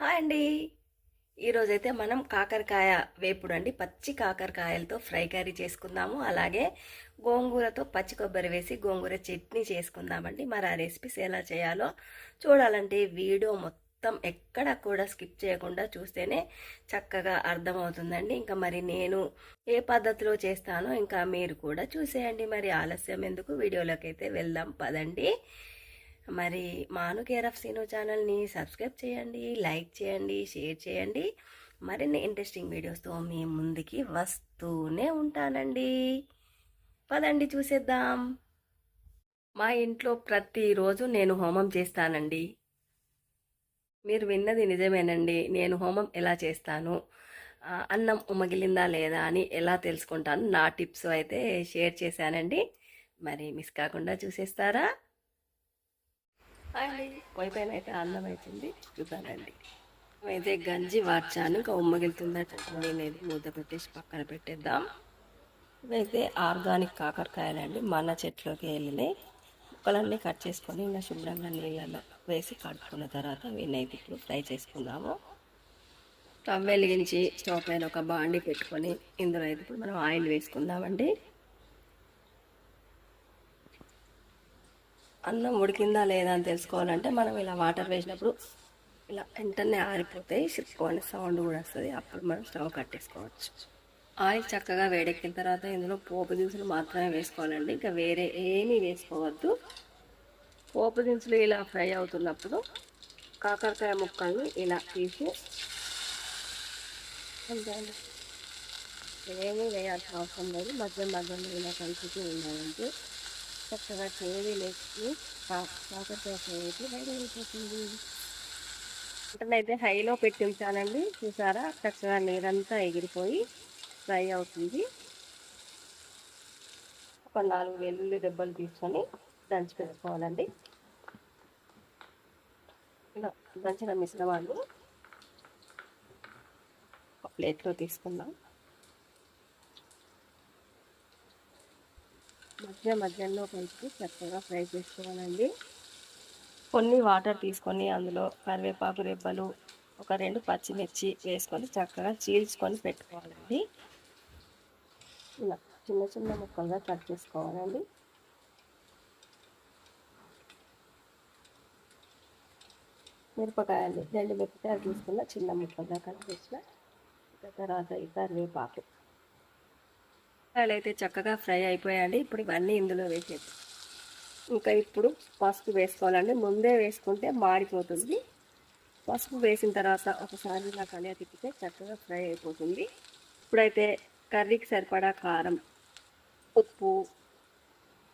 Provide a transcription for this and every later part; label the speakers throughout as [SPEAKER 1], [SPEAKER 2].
[SPEAKER 1] Hi అండి. ఈరోజైతే మనం కాకరకాయ వేపుడు అండి, పచ్చి కాకరకాయలతో ఫ్రై కర్రీ చేసుకుందాము. అలాగే గోంగూరతో పచ్చి కొబ్బరి వేసి గోంగూర చట్నీ చేసుకుందామండి. మరి ఆ రెసిపీస్ ఎలా చేయాలో చూడాలంటే వీడియో మొత్తం ఎక్కడ కూడా స్కిప్ చేయకుండా చూస్తేనే చక్కగా అర్థమవుతుందండి. ఇంకా మరి నేను ఏ పద్ధతిలో చేస్తానో ఇంకా మీరు కూడా చూసేయండి. మరి ఆలస్యం ఎందుకు, వీడియోలోకి అయితే వెళ్దాం పదండి. మరి మాను కేర్ ఆఫ్ సీను ఛానల్ని సబ్స్క్రైబ్ చేయండి, లైక్ చేయండి, షేర్ చేయండి. మరిన్ని ఇంట్రెస్టింగ్ వీడియోస్తో మీ ముందుకి వస్తూనే ఉంటానండి. పదండి చూసేద్దాం. మా ఇంట్లో ప్రతిరోజు నేను హోమం చేస్తానండి. మీరు విన్నది నిజమేనండి. నేను హోమం ఎలా చేస్తాను, అన్నం ఉమ్మగిలిందా లేదా అని ఎలా తెలుసుకుంటాను, నా టిప్స్ అయితే షేర్ చేశానండి. మరి మిస్ కాకుండా చూసేస్తారా? అండి పొయ్యి పైన అయితే అన్నం అవుతుంది, చూద్దానండి. అయితే గంజి వార్చాను, ఇంకా ఉమ్మగిలుతుందట. నేనేది మూత పెట్టేసి పక్కన పెట్టేద్దాం. ఇవైతే ఆర్గానిక్ కాకరకాయలండి, మన చెట్లోకి వెళ్ళినాయి. ముక్కలన్నీ కట్ చేసుకొని ఇంకా శుభ్రంగా నీళ్ళలో వేసి కడుక్కున్న తర్వాత వీనైతే ఇప్పుడు ఫ్రై చేసుకుందాము. స్టవ్ వెలిగించి స్టవ్ పైన ఒక బాండి పెట్టుకొని ఇందులో అయితే ఇప్పుడు మనం ఆయిల్ వేసుకుందామండి. అన్నం ఉడికిందా లేదా అని తెలుసుకోవాలంటే మనం ఇలా వాటర్ వేసినప్పుడు ఇలా వెంటనే ఆరిపోతాయి, సిప్పు అనే సౌండ్ కూడా వస్తుంది. అప్పుడు మనం స్టవ్ కట్టేసుకోవచ్చు. ఆయిల్ చక్కగా వేడెక్కిన తర్వాత ఇందులో పోపు దినుసులు మాత్రమే వేసుకోవాలండి, ఇంకా వేరే ఏమీ వేసుకోవద్దు. పోపు దినుసులు ఇలా ఫ్రై అవుతున్నప్పుడు కాకరకాయ ముక్కల్ని ఇలా తీసి ఏమీ వేయాల్సిన అవసరం లేదు. మధ్యలో ఇలా కలుపుతూ ఉండాలంటే చక్కగా చేవి లేచి కాకరకాయ ఫ్రై అయితే రెడీ అయిపోతుంది. అయితే హైలో పెట్టి ఉంచానండి, చూసారా చక్కగా నీరంతా ఎగిరిపోయి ఫ్రై అవుతుంది. ఒక 4 వెల్లుల్లి దెబ్బలు తీసుకొని దంచి పెట్టుకోవాలండి. ఇలా దంచిన మిశ్రమాన్ని ఒక ప్లేట్లో తీసుకుందాం. మధ్యలో కలిపి చక్కగా ఫ్రై చేసుకోవాలండి. కొన్ని వాటర్ తీసుకొని అందులో కరివేపాకు రెబ్బలు, ఒక 2 పచ్చిమిర్చి వేసుకొని చక్కగా చీల్చుకొని పెట్టుకోవాలండి. ఇలా చిన్న చిన్న ముక్కలుగా కట్ చేసుకోవాలండి. మిరపకాయలు 2 మిరపకాయలు తీసుకున్న చిన్న ముక్కలుగా కట్ చేసిన తర్వాత ఈ కరివేపాకు అయితే చక్కగా ఫ్రై అయిపోయాయండి. ఇప్పుడు ఇవన్నీ ఇందులో వేసేది. ఇంకా ఇప్పుడు పసుపు వేసుకోవాలండి. ముందే వేసుకుంటే మాడిపోతుంది. పసుపు వేసిన తర్వాత ఒకసారి ఇలా కలియ తిప్పితే చక్కగా ఫ్రై అయిపోతుంది. ఇప్పుడైతే కర్రీకి సరిపడా కారం, ఉప్పు,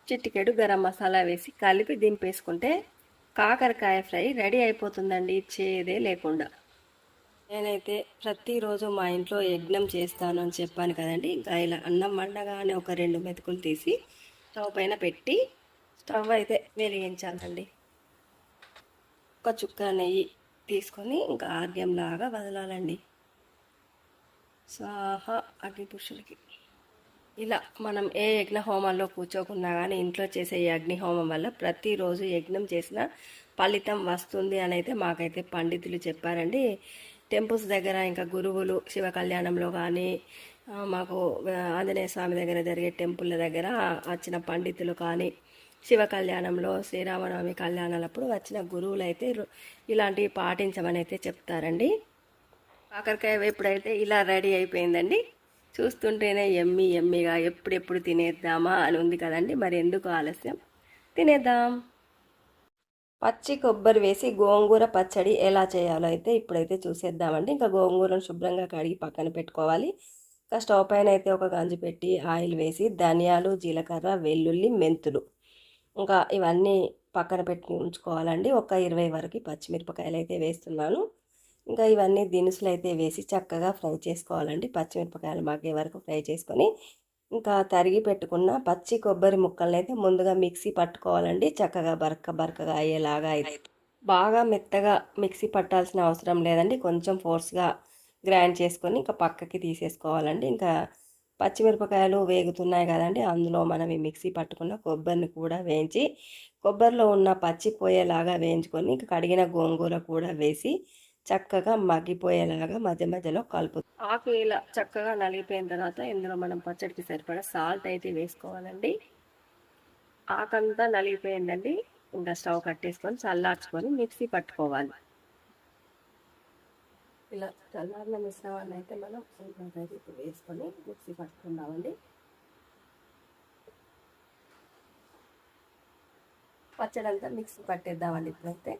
[SPEAKER 1] చిటికెడు గరం మసాలా వేసి కలిపి దింపేసుకుంటే కాకరకాయ ఫ్రై రెడీ అయిపోతుందండి, చేదే లేకుండా. నేనైతే ప్రతిరోజు మా ఇంట్లో యజ్ఞం చేస్తాను అని చెప్పాను కదండి. ఇంకా ఇలా అన్నం వండగానే ఒక 2 మెతుకులు తీసి స్టవ్ పైన పెట్టి స్టవ్ అయితే వెలిగించాలండి. ఒక చుక్క నెయ్యి తీసుకొని ఇంకా ఆర్గ్యంలాగా వదలాలండి. స్వాహ అగ్ని పురుషులకి. ఇలా మనం ఏ యజ్ఞ హోమాల్లో కూర్చోకున్నా కానీ ఇంట్లో చేసే ఈ అగ్ని హోమం వల్ల ప్రతిరోజు యజ్ఞం చేసిన ఫలితం వస్తుంది అని అయితే మాకైతే పండితులు చెప్పారండి. టెంపుల్స్ దగ్గర ఇంకా గురువులు శివ కళ్యాణంలో కానీ మాకు ఆంజనేయ స్వామి దగ్గర జరిగే టెంపుల్ల దగ్గర వచ్చిన పండితులు కానీ శివ కళ్యాణంలో శ్రీరామనవమి కళ్యాణాలప్పుడు వచ్చిన గురువులు అయితే ఇలాంటివి పాటించమని అయితే చెప్తారండి. కాకరకాయ వేపుడైతే ఇలా రెడీ అయిపోయిందండి. చూస్తుంటేనే ఎమ్మిగా ఎప్పుడెప్పుడు తినేద్దామా అని ఉంది కదండి. మరి ఎందుకు ఆలస్యం, తినేద్దాం. పచ్చి కొబ్బరి వేసి గోంగూర పచ్చడి ఎలా చేయాలో అయితే ఇప్పుడైతే చూసేద్దామండి. ఇంకా గోంగూరను శుభ్రంగా కడిగి పక్కన పెట్టుకోవాలి. ఇంకా స్టవ్ పైన అయితే ఒక గంజి పెట్టి ఆయిల్ వేసి ధనియాలు, జీలకర్ర, వెల్లుల్లి, మెంతులు ఇంకా ఇవన్నీ పక్కన పెట్టి ఉంచుకోవాలండి. ఒక 20 వరకు పచ్చిమిరపకాయలు అయితే వేస్తున్నాను. ఇంకా ఇవన్నీ దినుసులు అయితే వేసి చక్కగా ఫ్రై చేసుకోవాలండి. పచ్చిమిరపకాయలు మగ్గే వరకు ఫ్రై చేసుకొని ఇంకా తరిగి పెట్టుకున్న పచ్చి కొబ్బరి ముక్కల్ని అయితే ముందుగా మిక్సీ పట్టుకోవాలండి. చక్కగా బరకగా అయ్యేలాగా అయితే బాగా మెత్తగా మిక్సీ పట్టాల్సిన అవసరం లేదండి. కొంచెం ఫోర్స్గా గ్రైండ్ చేసుకొని ఇంకా పక్కకి తీసేసుకోవాలండి. ఇంకా పచ్చిమిరపకాయలు వేగుతున్నాయి కదండి, అందులో మనం ఈ మిక్సీ పట్టుకున్న కొబ్బరిని కూడా వేయించి కొబ్బరిలో ఉన్న పచ్చి పోయేలాగా వేయించుకొని ఇంకా కడిగిన గోంగూర కూడా వేసి చక్కగా మగ్గిపోయేలాగా మధ్య మధ్యలో కలుపు. ఆకు ఇలా చక్కగా నలిగిపోయిన తర్వాత ఇందులో మనం పచ్చడికి సరిపడా సాల్ట్ అయితే వేసుకోవాలండి. ఆకంతా నలిగిపోయిందండి. ఇంకా స్టవ్ కట్టేసుకొని చల్లార్చుకొని మిక్సీ పట్టుకోవాలి. ఇలా చల్లారిన మిశ్రమాన్ని అయితే మనం ఇంకొకటి ఇప్పుడు వేసుకొని మిక్సీ పట్టుకుందామండి. పచ్చడి అంతా మిక్సీ పట్టేద్దామండి ఇప్పుడైతే.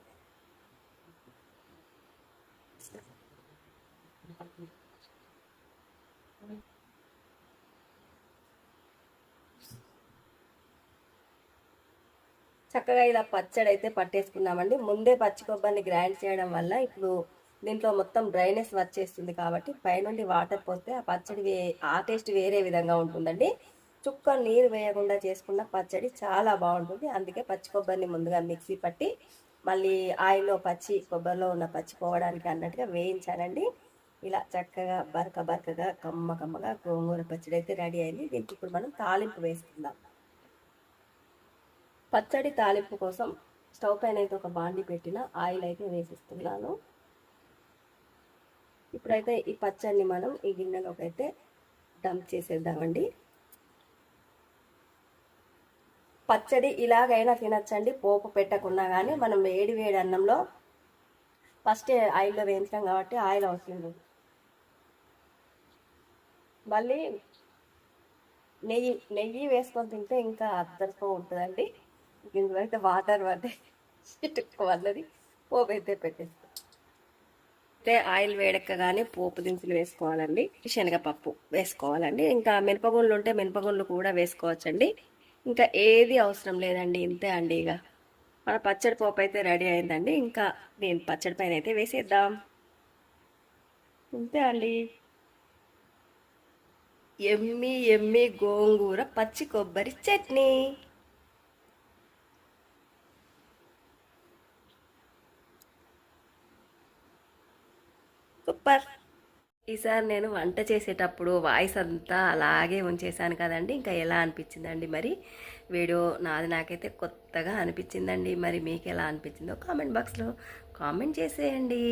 [SPEAKER 1] చక్కగా ఇలా పచ్చడి అయితే పట్టేసుకున్నామండి. ముందే పచ్చి కొబ్బరిని గ్రైండ్ చేయడం వల్ల ఇప్పుడు దీంట్లో మొత్తం డ్రైనెస్ వచ్చేస్తుంది కాబట్టి పైనుండి వాటర్ పోస్తే ఆ పచ్చడి ఆ టేస్ట్ వేరే విధంగా ఉంటుందండి. చుక్క నీరు వేయకుండా చేసుకున్న పచ్చడి చాలా బాగుంటుంది. అందుకే పచ్చి కొబ్బరిని ముందుగా మిక్సీ పట్టి మళ్ళీ ఆయిల్లో పచ్చి కొబ్బరిలో ఉన్న పచ్చి పోవడానికి అన్నట్టుగా వేయించానండి. ఇలా చక్కగా బరకగా కమ్మగా గోంగూర పచ్చడి అయితే రెడీ అయింది. దీనికి ఇప్పుడు మనం తాలింపు వేసుకుందాం. పచ్చడి తాలింపు కోసం స్టవ్ పైన అయితే ఒక బాండి పెట్టిన ఆయిల్ అయితే వేసిస్తున్నాను. ఇప్పుడైతే ఈ పచ్చడిని మనం ఈ గిన్నెలోకి అయితే డంప్ చేసేద్దామండి. పచ్చడి ఇలాగైనా తినచ్చండి, పోపు పెట్టకుండా. కానీ మనం వేడి అన్నంలో ఫస్ట్ ఆయిల్లో వేయించాం కాబట్టి ఆయిల్ అవసరం లేదు. మళ్ళీ నెయ్యి వేసుకొని తింటే ఇంకా అద్దరితో ఉంటుందండి. ఇందులో అయితే వాటర్ పడ్డాయి, చిట్టుకోవాలది. పోపు అయితే పెట్టేస్తాం. అయితే ఆయిల్ వేడెక్కగానే పోపు దినుసులు వేసుకోవాలండి. శనగపప్పు వేసుకోవాలండి. ఇంకా మినపగుండ్లు ఉంటే మినపగుండ్లు కూడా వేసుకోవచ్చండి. ఇంకా ఏది అవసరం లేదండి, ఇంతే అండి. ఇక మన పచ్చడి పోపు అయితే రెడీ అయిందండి. ఇంకా నేను పచ్చడి పైన అయితే వేసేద్దాం. ఇంతే అండి, ఎమ్మి గోంగూర పచ్చి కొబ్బరి చట్నీ. సూపర్. ఈసారి నేను వంట చేసేటప్పుడు వాయిస్ అంతా అలాగే ఉంచేసాను కదండి. ఇంకా ఎలా అనిపించిందండి మరి వీడియో? నాకైతే కొత్తగా అనిపించిందండి. మరి మీకు ఎలా అనిపించిందో కామెంట్ బాక్స్లో కామెంట్ చేసేయండి.